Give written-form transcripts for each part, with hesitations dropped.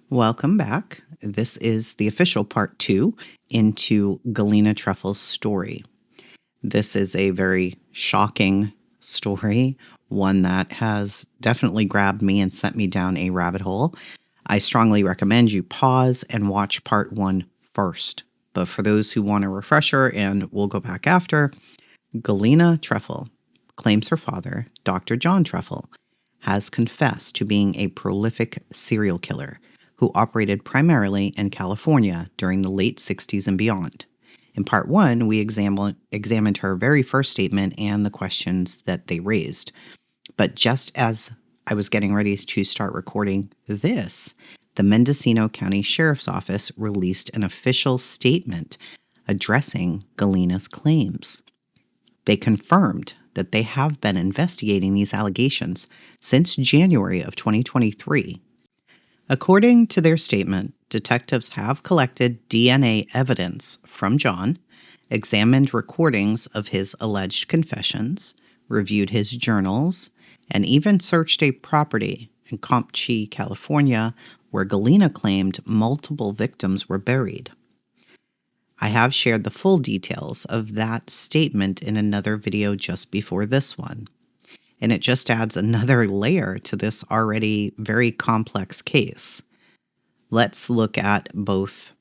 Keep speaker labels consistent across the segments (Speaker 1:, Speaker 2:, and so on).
Speaker 1: Welcome back. This is the official part 2 into Galina Trefil's story. This is a very shocking story, one that has definitely grabbed me and sent me down a rabbit hole. I strongly recommend you pause and watch part 1 first. But for those who want a refresher, and we'll go back after, Galina Trefil claims her father, Dr. John Trefil, has confessed to being a prolific serial killer who operated primarily in California during the late 60s and beyond. In part 1, we examined her very first statement and the questions that they raised. But just as I was getting ready to start recording this, the Mendocino County Sheriff's Office released an official statement addressing Galina's claims. They confirmed that they have been investigating these allegations since January of 2023. According to their statement, detectives have collected DNA evidence from John, examined recordings of his alleged confessions, reviewed his journals, and even searched a property in Comanche, California, where Galina claimed multiple victims were buried. I have shared the full details of that statement in another video just before this one. And it just adds another layer to this already very complex case. Let's look at both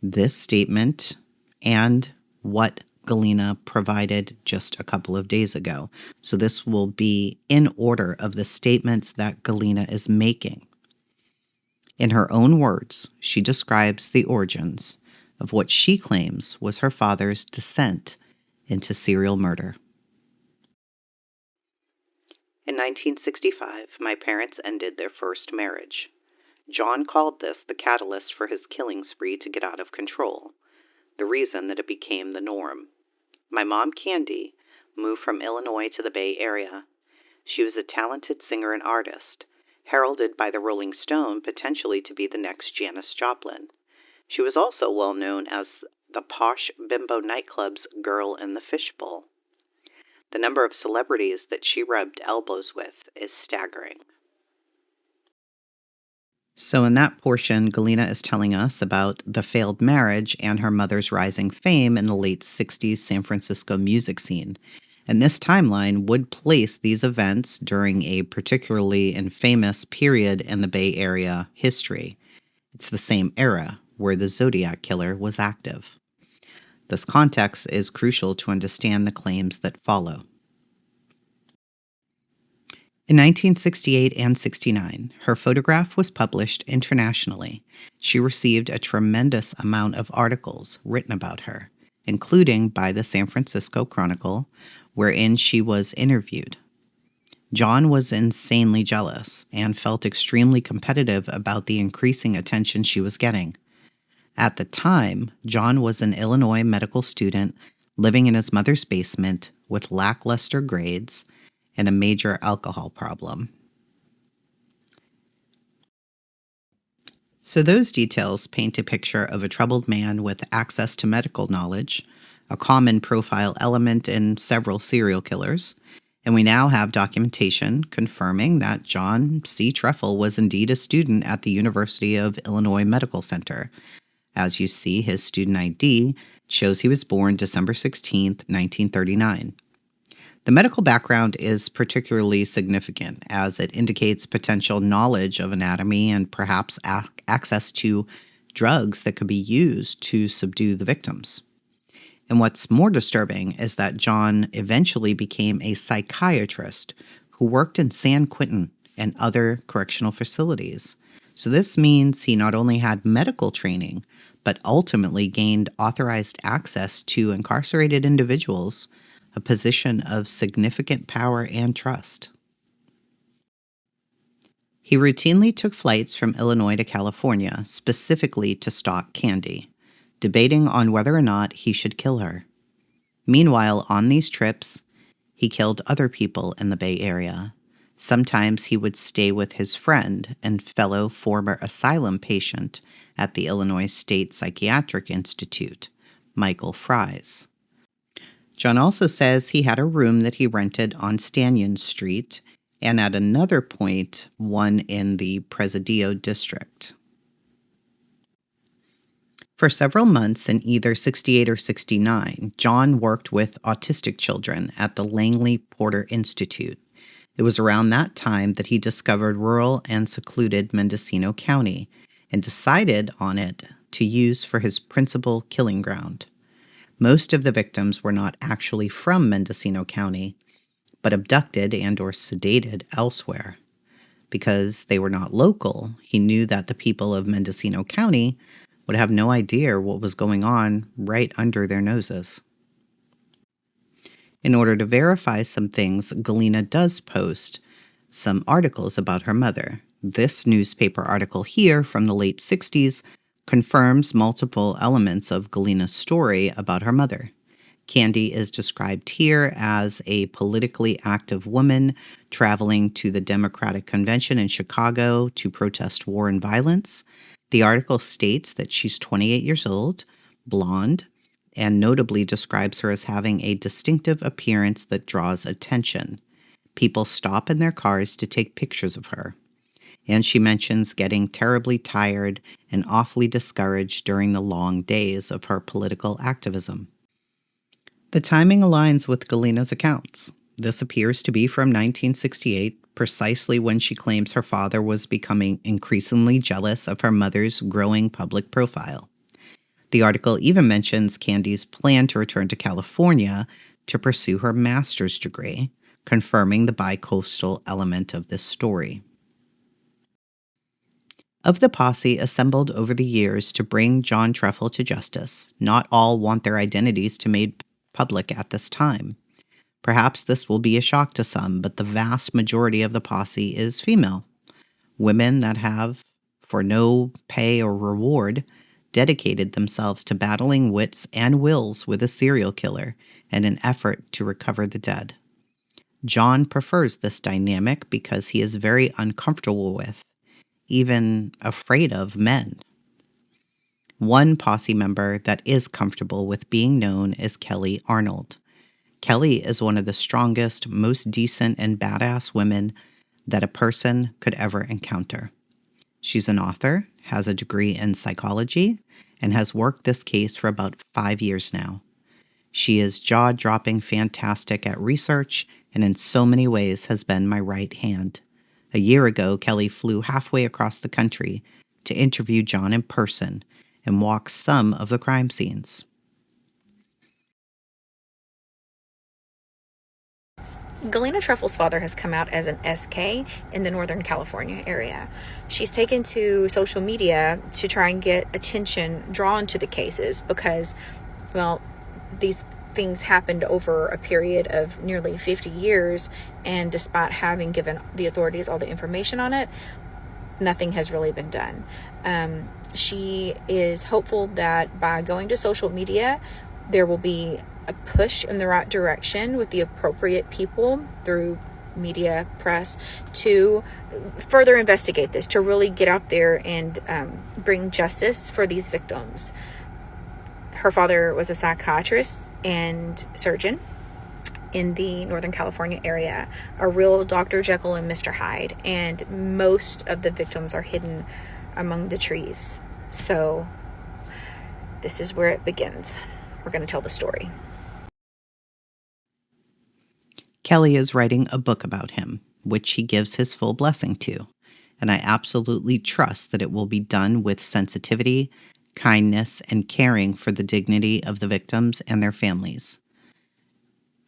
Speaker 1: this statement and what Galina provided just a couple of days ago. So this will be in order of the statements that Galina is making. In her own words, she describes the origins of what she claims was her father's descent into serial murder. In 1965, my parents ended their first marriage. John called this the catalyst for his killing spree to get out of control, the reason that it became the norm. My mom, Candy, moved from Illinois to the Bay Area. She was a talented singer and artist, heralded by the Rolling Stone potentially to be the next Janis Joplin. She was also well known as the posh bimbo nightclub's girl in the fishbowl. The number of celebrities that she rubbed elbows with is staggering. So in that portion, Galina is telling us about the failed marriage and her mother's rising fame in the late 60s San Francisco music scene. And this timeline would place these events during a particularly infamous period in the Bay Area history. It's the same era where the Zodiac Killer was active. This context is crucial to understand the claims that follow. In 1968 and 69, her photograph was published internationally. She received a tremendous amount of articles written about her, including by the San Francisco Chronicle, wherein she was interviewed. John was insanely jealous and felt extremely competitive about the increasing attention she was getting. At the time, John was an Illinois medical student living in his mother's basement with lackluster grades and a major alcohol problem. So those details paint a picture of a troubled man with access to medical knowledge, a common profile element in several serial killers, and we now have documentation confirming that John C. Trefil was indeed a student at the University of Illinois Medical Center. As you see, his student ID shows he was born December 16, 1939. The medical background is particularly significant as it indicates potential knowledge of anatomy and perhaps access to drugs that could be used to subdue the victims. And what's more disturbing is that John eventually became a psychiatrist who worked in San Quentin and other correctional facilities. So this means he not only had medical training, but ultimately gained authorized access to incarcerated individuals, a position of significant power and trust. He routinely took flights from Illinois to California, specifically to stalk Candy, debating on whether or not he should kill her. Meanwhile, on these trips, he killed other people in the Bay Area. Sometimes he would stay with his friend and fellow former asylum patient at the Illinois State Psychiatric Institute, Michael Fries. John also says he had a room that he rented on Stanyan Street and at another point, one in the Presidio district. For several months in either 68 or 69, John worked with autistic children at the Langley Porter Institute. It was around that time that he discovered rural and secluded Mendocino County and decided on it to use for his principal killing ground. Most of the victims were not actually from Mendocino County, but abducted and or sedated elsewhere. Because they were not local, he knew that the people of Mendocino County would have no idea what was going on right under their noses. In order to verify some things, Galina does post some articles about her mother. This newspaper article here from the late 60s confirms multiple elements of Galina's story about her mother. Candy is described here as a politically active woman traveling to the Democratic Convention in Chicago to protest war and violence. The article states that she's 28 years old, blonde, and notably describes her as having a distinctive appearance that draws attention. People stop in their cars to take pictures of her. And she mentions getting terribly tired and awfully discouraged during the long days of her political activism. The timing aligns with Galina's accounts. This appears to be from 1968, precisely when she claims her father was becoming increasingly jealous of her mother's growing public profile. The article even mentions Candy's plan to return to California to pursue her master's degree, confirming the bicoastal element of this story. Of the posse assembled over the years to bring John Trefil to justice, not all want their identities to be made public at this time. Perhaps this will be a shock to some, but the vast majority of the posse is female. Women that have, for no pay or reward, dedicated themselves to battling wits and wills with a serial killer in an effort to recover the dead. John prefers this dynamic because he is very uncomfortable with, even afraid of, men. One posse member that is comfortable with being known is Kelly Arnold. Kelly is one of the strongest, most decent and badass women that a person could ever encounter. She's an author, has a degree in psychology, and has worked this case for about 5 years now. She is jaw-dropping fantastic at research and in so many ways has been my right hand. A year ago, Kelly flew halfway across the country to interview John in person and walk some of the crime scenes.
Speaker 2: Galina Trefil's father has come out as an SK in the Northern California area. She's taken to social media to try and get attention drawn to the cases because, well, these things happened over a period of nearly 50 years, and despite having given the authorities all the information on it, nothing has really been done. She is hopeful that by going to social media, there will be a push in the right direction with the appropriate people through media, press, to further investigate this, to really get out there and bring justice for these victims. Her father was a psychiatrist and surgeon in the Northern California area, a real Dr. Jekyll and Mr. Hyde, and most of the victims are hidden among the trees. So this is where it begins. We're going to tell the story.
Speaker 1: Kelly is writing a book about him, which he gives his full blessing to, and I absolutely trust that it will be done with sensitivity, kindness, and caring for the dignity of the victims and their families.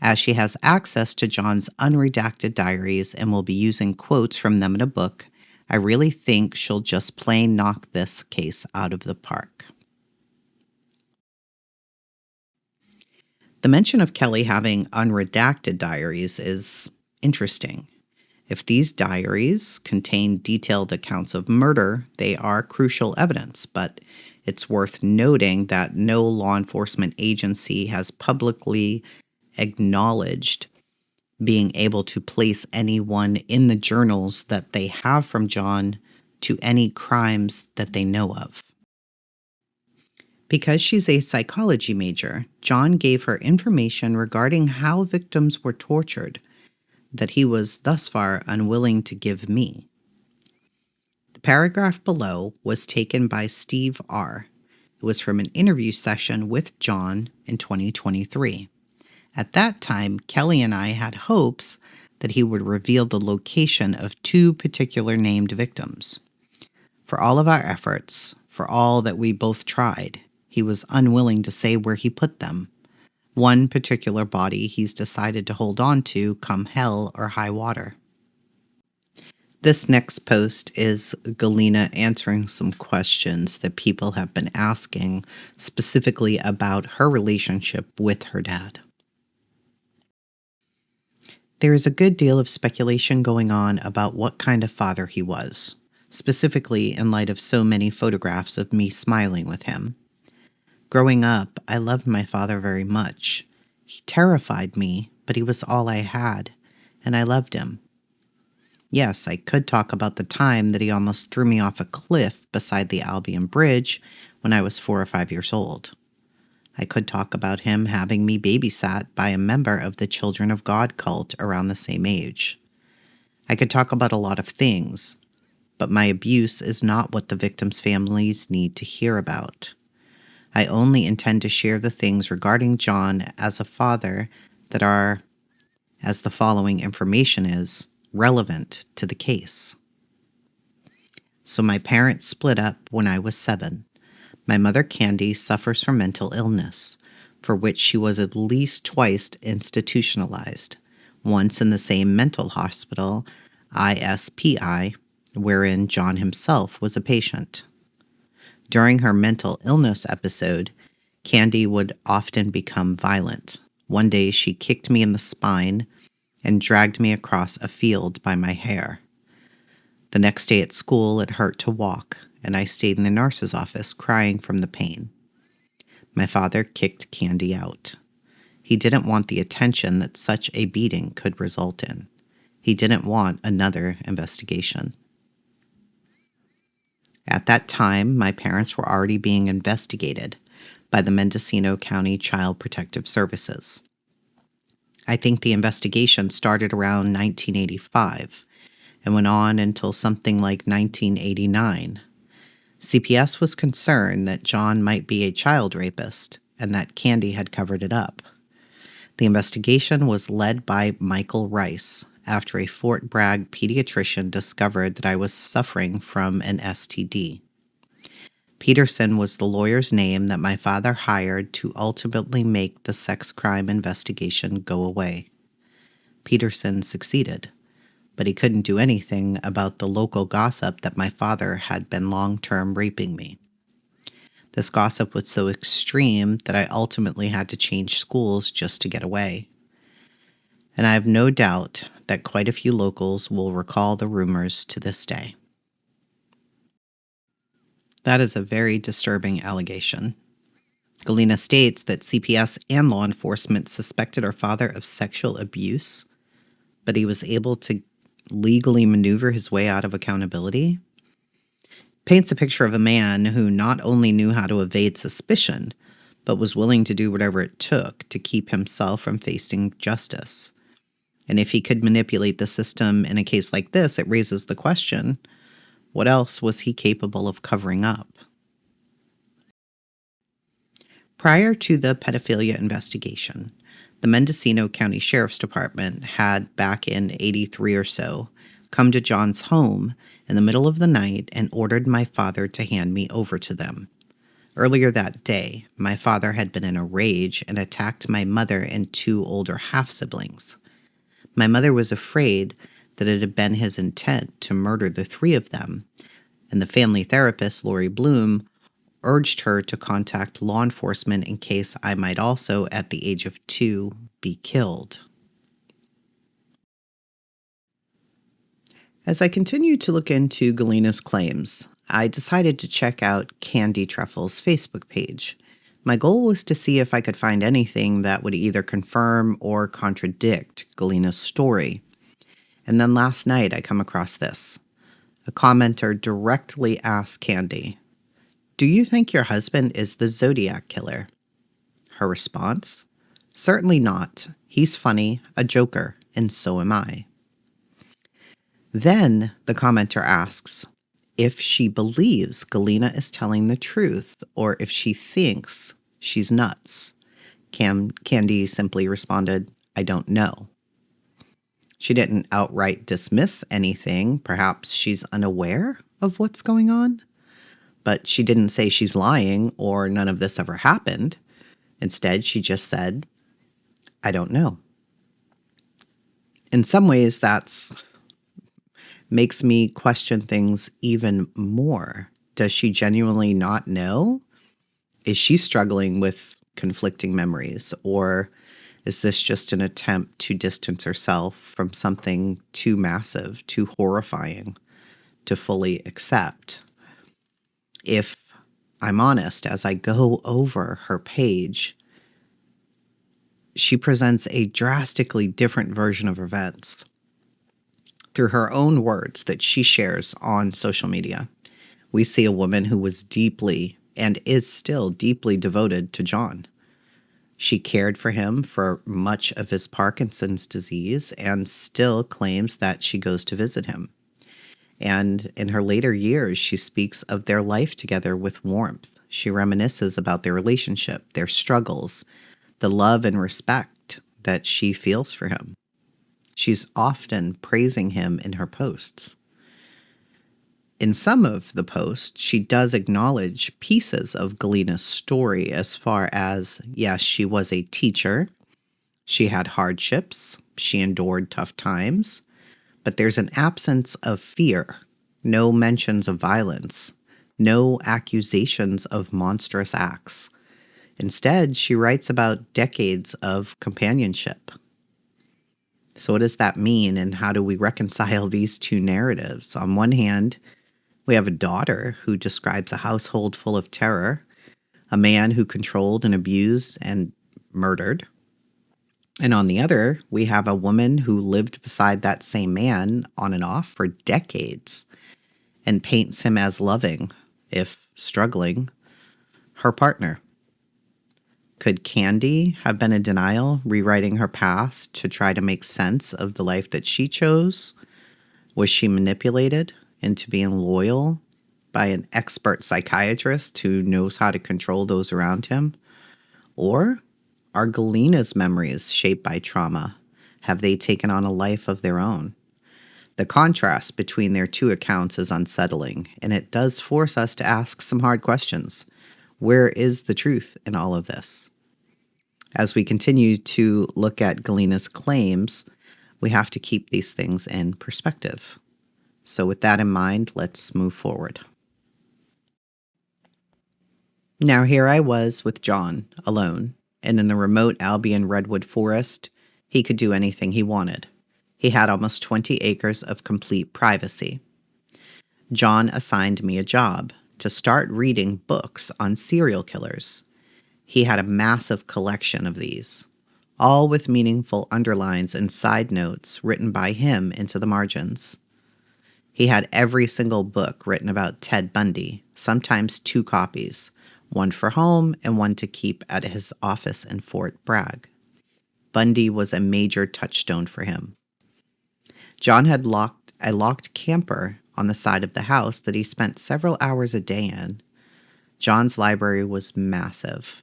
Speaker 1: As she has access to John's unredacted diaries and will be using quotes from them in a book, I really think she'll just plain knock this case out of the park. The mention of Kelly having unredacted diaries is interesting. If these diaries contain detailed accounts of murder, they are crucial evidence, but it's worth noting that no law enforcement agency has publicly acknowledged being able to place anyone in the journals that they have from John to any crimes that they know of. Because she's a psychology major, John gave her information regarding how victims were tortured that he was thus far unwilling to give me. The paragraph below was taken by Steve R. It was from an interview session with John in 2023. At that time, Kelly and I had hopes that he would reveal the location of two particular named victims. For all of our efforts, for all that we both tried, he was unwilling to say where he put them. One particular body he's decided to hold on to come hell or high water. This next post is Galina answering some questions that people have been asking, specifically about her relationship with her dad. There is a good deal of speculation going on about what kind of father he was, specifically in light of so many photographs of me smiling with him. Growing up, I loved my father very much. He terrified me, but he was all I had, and I loved him. Yes, I could talk about the time that he almost threw me off a cliff beside the Albion Bridge when I was 4 or 5 years old. I could talk about him having me babysat by a member of the Children of God cult around the same age. I could talk about a lot of things, but my abuse is not what the victims' families need to hear about. I only intend to share the things regarding John as a father that are, as the following information is, relevant to the case. So my parents split up when I was 7. My mother, Candy, suffers from mental illness, for which she was at least twice institutionalized, once in the same mental hospital, ISPI, wherein John himself was a patient. During her mental illness episode, Candy would often become violent. One day she kicked me in the spine and dragged me across a field by my hair. The next day at school, it hurt to walk, and I stayed in the nurse's office crying from the pain. My father kicked Candy out. He didn't want the attention that such a beating could result in. He didn't want another investigation. At that time, my parents were already being investigated by the Mendocino County Child Protective Services. I think the investigation started around 1985 and went on until something like 1989. CPS was concerned that John might be a child rapist and that Candy had covered it up. The investigation was led by Michael Rice after a Fort Bragg pediatrician discovered that I was suffering from an STD. Peterson was the lawyer's name that my father hired to ultimately make the sex crime investigation go away. Peterson succeeded, but he couldn't do anything about the local gossip that my father had been long-term raping me. This gossip was so extreme that I ultimately had to change schools just to get away. And I have no doubt that quite a few locals will recall the rumors to this day. That is a very disturbing allegation. Galina states that CPS and law enforcement suspected her father of sexual abuse, but he was able to legally maneuver his way out of accountability. Paints a picture of a man who not only knew how to evade suspicion, but was willing to do whatever it took to keep himself from facing justice. And if he could manipulate the system in a case like this, it raises the question, what else was he capable of covering up? Prior to the pedophilia investigation, the Mendocino County Sheriff's Department had, back in '83 or so, come to John's home in the middle of the night and ordered my father to hand me over to them. Earlier that day, my father had been in a rage and attacked my mother and 2 older half-siblings. My mother was afraid that it had been his intent to murder the 3 of them, and the family therapist, Lori Bloom, urged her to contact law enforcement in case I might also, at the age of 2, be killed. As I continued to look into Galina's claims, I decided to check out Candy Trefil's Facebook page. My goal was to see if I could find anything that would either confirm or contradict Galina's story. And then last night I come across this. A commenter directly asked Candy, "Do you think your husband is the Zodiac Killer?" Her response, "Certainly not. He's funny, a joker, and so am I." Then the commenter asks, if she believes Galina is telling the truth or if she thinks she's nuts. Candy simply responded, "I don't know." She didn't outright dismiss anything. Perhaps she's unaware of what's going on. But she didn't say she's lying or none of this ever happened. Instead, she just said, "I don't know." In some ways, that's makes me question things even more. Does she genuinely not know? Is she struggling with conflicting memories? Or is this just an attempt to distance herself from something too massive, too horrifying to fully accept? If I'm honest, as I go over her page, she presents a drastically different version of events through her own words that she shares on social media. We see a woman who was deeply and is still deeply devoted to John. She cared for him for much of his Parkinson's disease and still claims that she goes to visit him. And in her later years, she speaks of their life together with warmth. She reminisces about their relationship, their struggles, the love and respect that she feels for him. She's often praising him in her posts. In some of the posts, she does acknowledge pieces of Galina's story as far as, yes, she was a teacher, she had hardships, she endured tough times, but there's an absence of fear, no mentions of violence, no accusations of monstrous acts. Instead, she writes about decades of companionship. So what does that mean, and how do we reconcile these two narratives? On one hand, we have a daughter who describes a household full of terror, a man who controlled and abused and murdered. And on the other, we have a woman who lived beside that same man on and off for decades and paints him as loving, if struggling, her partner. Could Candy have been in denial, rewriting her past to try to make sense of the life that she chose? Was she manipulated into being loyal by an expert psychiatrist who knows how to control those around him? Or are Galina's memories shaped by trauma? Have they taken on a life of their own? The contrast between their two accounts is unsettling, and it does force us to ask some hard questions. Where is the truth in all of this? As we continue to look at Galina's claims, we have to keep these things in perspective. So with that in mind, let's move forward. Now here I was with John, alone, and in the remote Albion redwood forest, he could do anything he wanted. He had almost 20 acres of complete privacy. John assigned me a job to start reading books on serial killers. He had a massive collection of these, all with meaningful underlines and side notes written by him into the margins. He had every single book written about Ted Bundy, sometimes 2 copies, one for home and one to keep at his office in Fort Bragg. Bundy was a major touchstone for him. John had a locked camper on the side of the house that he spent several hours a day in. John's library was massive,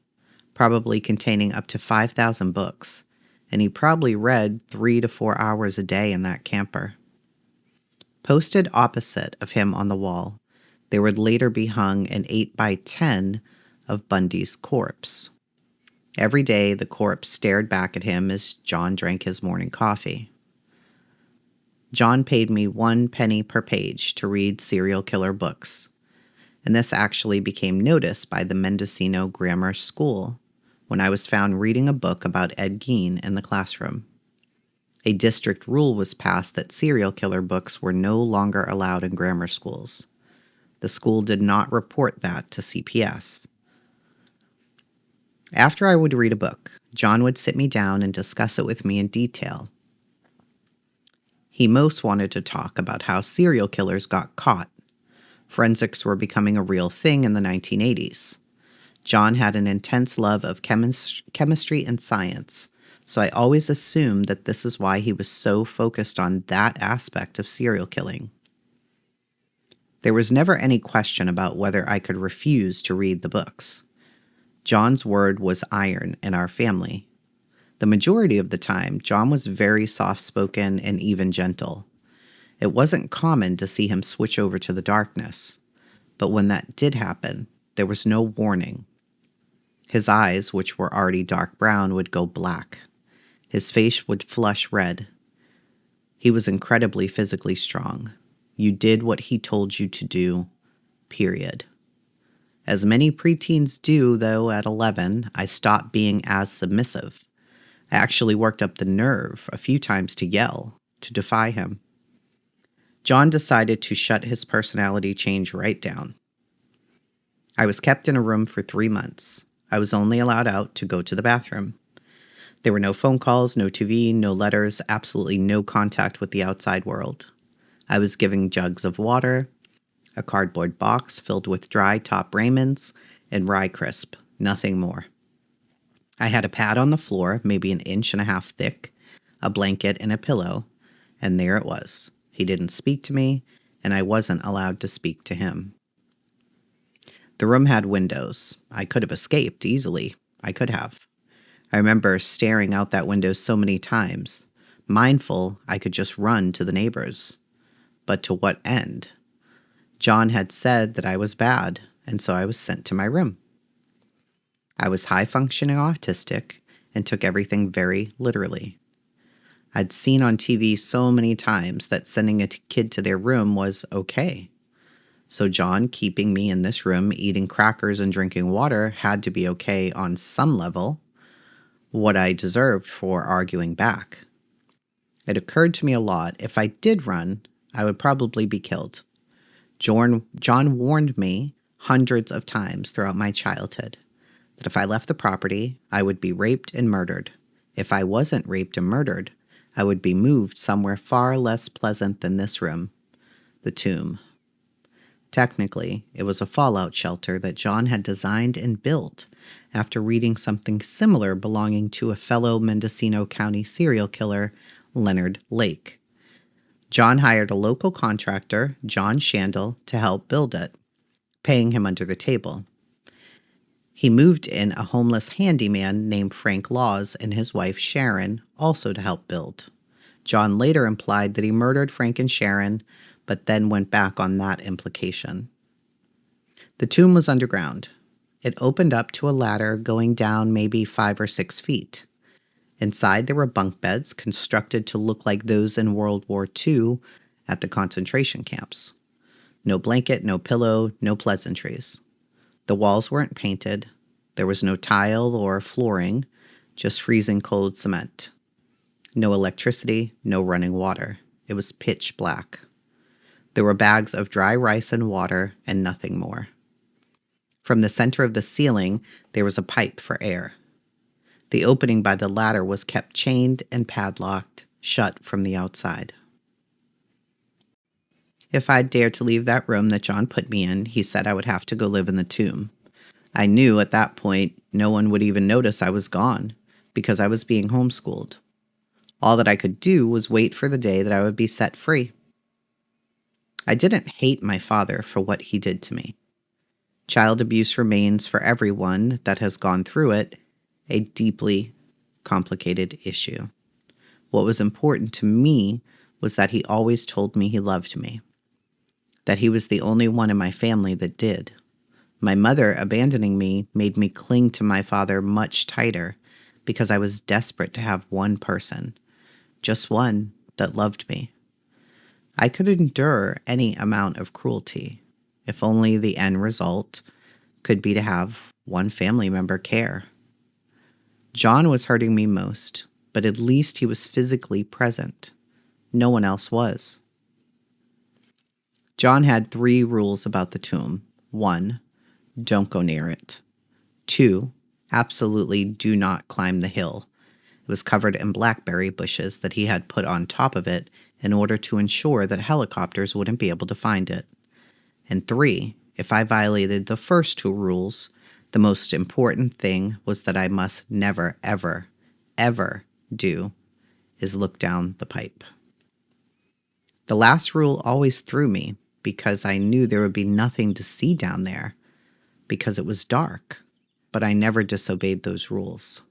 Speaker 1: probably containing up to 5,000 books, and he probably read 3 to 4 hours a day in that camper. Posted opposite of him on the wall, there would later be hung an 8x10 of Bundy's corpse. Every day, the corpse stared back at him as John drank his morning coffee. John paid me 1 penny per page to read serial killer books, and this actually became noticed by the Mendocino Grammar School when I was found reading a book about Ed Gein in the classroom. A district rule was passed that serial killer books were no longer allowed in grammar schools. The school did not report that to CPS. After I would read a book, John would sit me down and discuss it with me in detail. He most wanted to talk about how serial killers got caught. Forensics were becoming a real thing in the 1980s. John had an intense love of chemistry and science, so I always assumed that this is why he was so focused on that aspect of serial killing. There was never any question about whether I could refuse to read the books. John's word was iron in our family. The majority of the time, John was very soft-spoken and even gentle. It wasn't common to see him switch over to the darkness, but when that did happen, there was no warning. His eyes, which were already dark brown, would go black. His face would flush red. He was incredibly physically strong. You did what he told you to do, period. As many preteens do, though, at 11, I stopped being as submissive. I actually worked up the nerve a few times to yell, to defy him. John decided to shut his personality change right down. I was kept in a room for 3 months. I was only allowed out to go to the bathroom. There were no phone calls, no TV, no letters, absolutely no contact with the outside world. I was given jugs of water, a cardboard box filled with dry top ramens, and rye crisp, nothing more. I had a pad on the floor, maybe 1.5 inches thick, a blanket, and a pillow, and there it was. He didn't speak to me, and I wasn't allowed to speak to him. The room had windows. I could have escaped easily. I could have. I remember staring out that window so many times, mindful I could just run to the neighbors. But to what end? John had said that I was bad, and so I was sent to my room. I was high-functioning autistic and took everything very literally. I'd seen on TV so many times that sending a kid to their room was okay. So John keeping me in this room, eating crackers and drinking water had to be okay on some level, what I deserved for arguing back. It occurred to me a lot, if I did run, I would probably be killed. John warned me hundreds of times throughout my childhood that if I left the property, I would be raped and murdered. If I wasn't raped and murdered, I would be moved somewhere far less pleasant than this room, the tomb. Technically, it was a fallout shelter that John had designed and built after reading something similar belonging to a fellow Mendocino County serial killer, Leonard Lake. John hired a local contractor, John Shandle, to help build it, paying him under the table. He moved in a homeless handyman named Frank Laws and his wife Sharon also to help build. John later implied that he murdered Frank and Sharon, but then went back on that implication. The tomb was underground. It opened up to a ladder going down maybe 5 or 6 feet. Inside there were bunk beds constructed to look like those in World War II at the concentration camps. No blanket, no pillow, no pleasantries. The walls weren't painted. There was no tile or flooring, just freezing cold cement. No electricity, no running water. It was pitch black. There were bags of dry rice and water and nothing more. From the center of the ceiling, there was a pipe for air. The opening by the ladder was kept chained and padlocked, shut from the outside. If I'd dared to leave that room that John put me in, he said I would have to go live in the tomb. I knew at that point no one would even notice I was gone, because I was being homeschooled. All that I could do was wait for the day that I would be set free. I didn't hate my father for what he did to me. Child abuse remains, for everyone that has gone through it, a deeply complicated issue. What was important to me was that he always told me he loved me, that he was the only one in my family that did. My mother abandoning me made me cling to my father much tighter because I was desperate to have one person, just one, that loved me. I could endure any amount of cruelty, if only the end result could be to have one family member care. John was hurting me most, but at least he was physically present. No one else was. John had 3 rules about the tomb. 1, don't go near it. 2, absolutely do not climb the hill. It was covered in blackberry bushes that he had put on top of it in order to ensure that helicopters wouldn't be able to find it. And 3, if I violated the first 2 rules, the most important thing was that I must never, ever, ever do is look down the pipe. The last rule always threw me. because I knew there would be nothing to see down there because it was dark, but I never disobeyed those rules.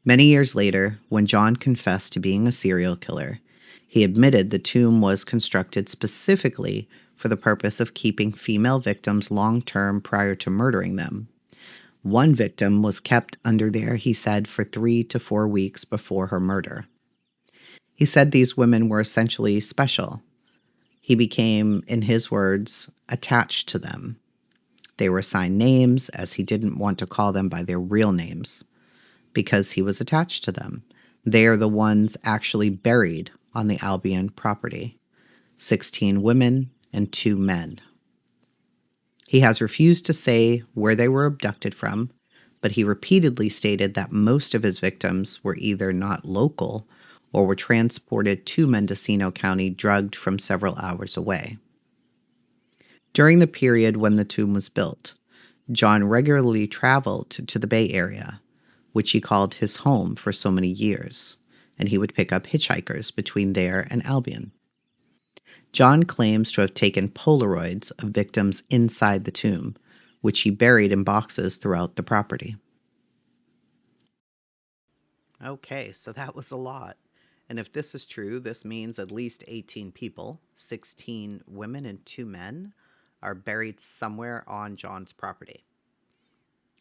Speaker 1: Many years later, when John confessed to being a serial killer, he admitted the tomb was constructed specifically for the purpose of keeping female victims long-term prior to murdering them. One victim was kept under there, he said, for 3 to 4 weeks before her murder. He said these women were essentially special. He became, in his words, attached to them. They were assigned names, as he didn't want to call them by their real names, because he was attached to them. They are the ones actually buried on the Albion property. 16 women and 2 men. He has refused to say where they were abducted from, but he repeatedly stated that most of his victims were either not local or were transported to Mendocino County drugged from several hours away. During the period when the tomb was built, John regularly traveled to the Bay Area, which he called his home for so many years, and he would pick up hitchhikers between there and Albion. John claims to have taken Polaroids of victims inside the tomb, which he buried in boxes throughout the property. Okay, so that was a lot. And if this is true, this means at least 18 people, 16 women and 2 men, are buried somewhere on John's property.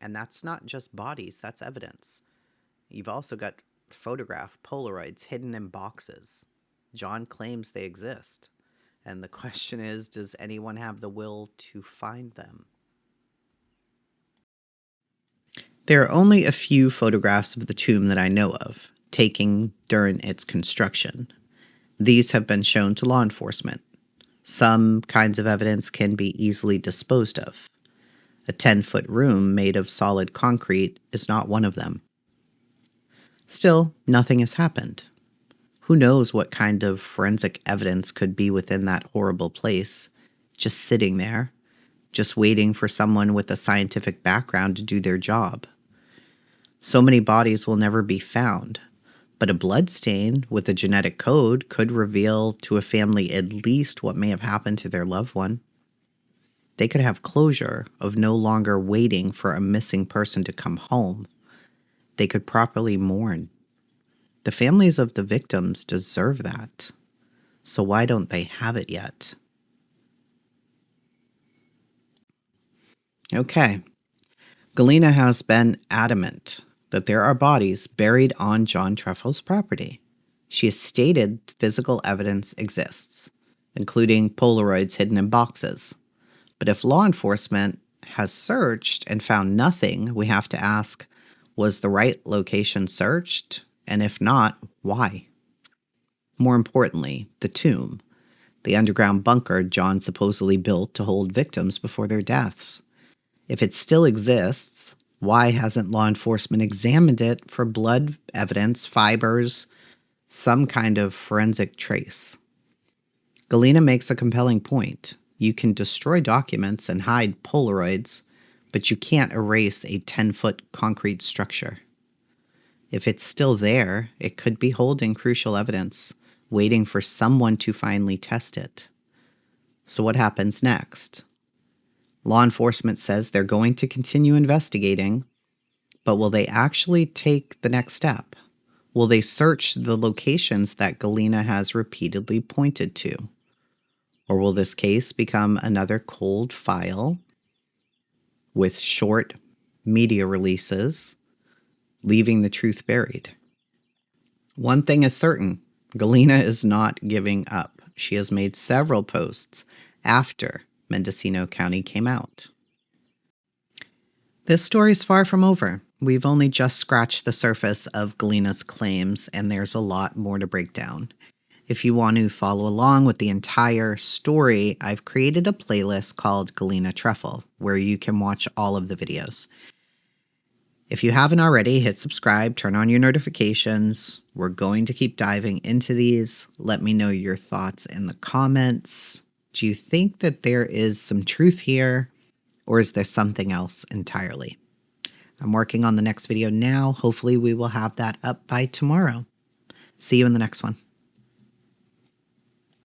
Speaker 1: And that's not just bodies, that's evidence. You've also got photographed Polaroids hidden in boxes. John claims they exist. And the question is, does anyone have the will to find them? There are only a few photographs of the tomb that I know of, taken during its construction. These have been shown to law enforcement. Some kinds of evidence can be easily disposed of. A 10-foot room made of solid concrete is not one of them. Still, nothing has happened. Who knows what kind of forensic evidence could be within that horrible place, just sitting there, just waiting for someone with a scientific background to do their job. So many bodies will never be found, but a bloodstain with a genetic code could reveal to a family at least what may have happened to their loved one. They could have closure of no longer waiting for a missing person to come home. They could properly mourn. The families of the victims deserve that. So why don't they have it yet? Okay. Galina has been adamant that there are bodies buried on John Trefil's property. She has stated physical evidence exists, including Polaroids hidden in boxes. But if law enforcement has searched and found nothing, we have to ask, was the right location searched? And if not, why? More importantly, the tomb, the underground bunker John supposedly built to hold victims before their deaths. If it still exists, why hasn't law enforcement examined it for blood evidence, fibers, some kind of forensic trace? Galina makes a compelling point. You can destroy documents and hide Polaroids, but you can't erase a 10-foot concrete structure. If it's still there, it could be holding crucial evidence, waiting for someone to finally test it. So what happens next? Law enforcement says they're going to continue investigating, but will they actually take the next step? Will they search the locations that Galina has repeatedly pointed to? Or will this case become another cold file with short media releases, leaving the truth buried? One thing is certain, Galina is not giving up. She has made several posts after Mendocino County came out. This story is far from over. We've only just scratched the surface of Galina's claims, and there's a lot more to break down. If you want to follow along with the entire story, I've created a playlist called Galina Trefil, where you can watch all of the videos. If you haven't already, hit subscribe, turn on your notifications. We're going to keep diving into these. Let me know your thoughts in the comments. Do you think that there is some truth here, or is there something else entirely? I'm working on the next video now. Hopefully we will have that up by tomorrow. See you in the next one.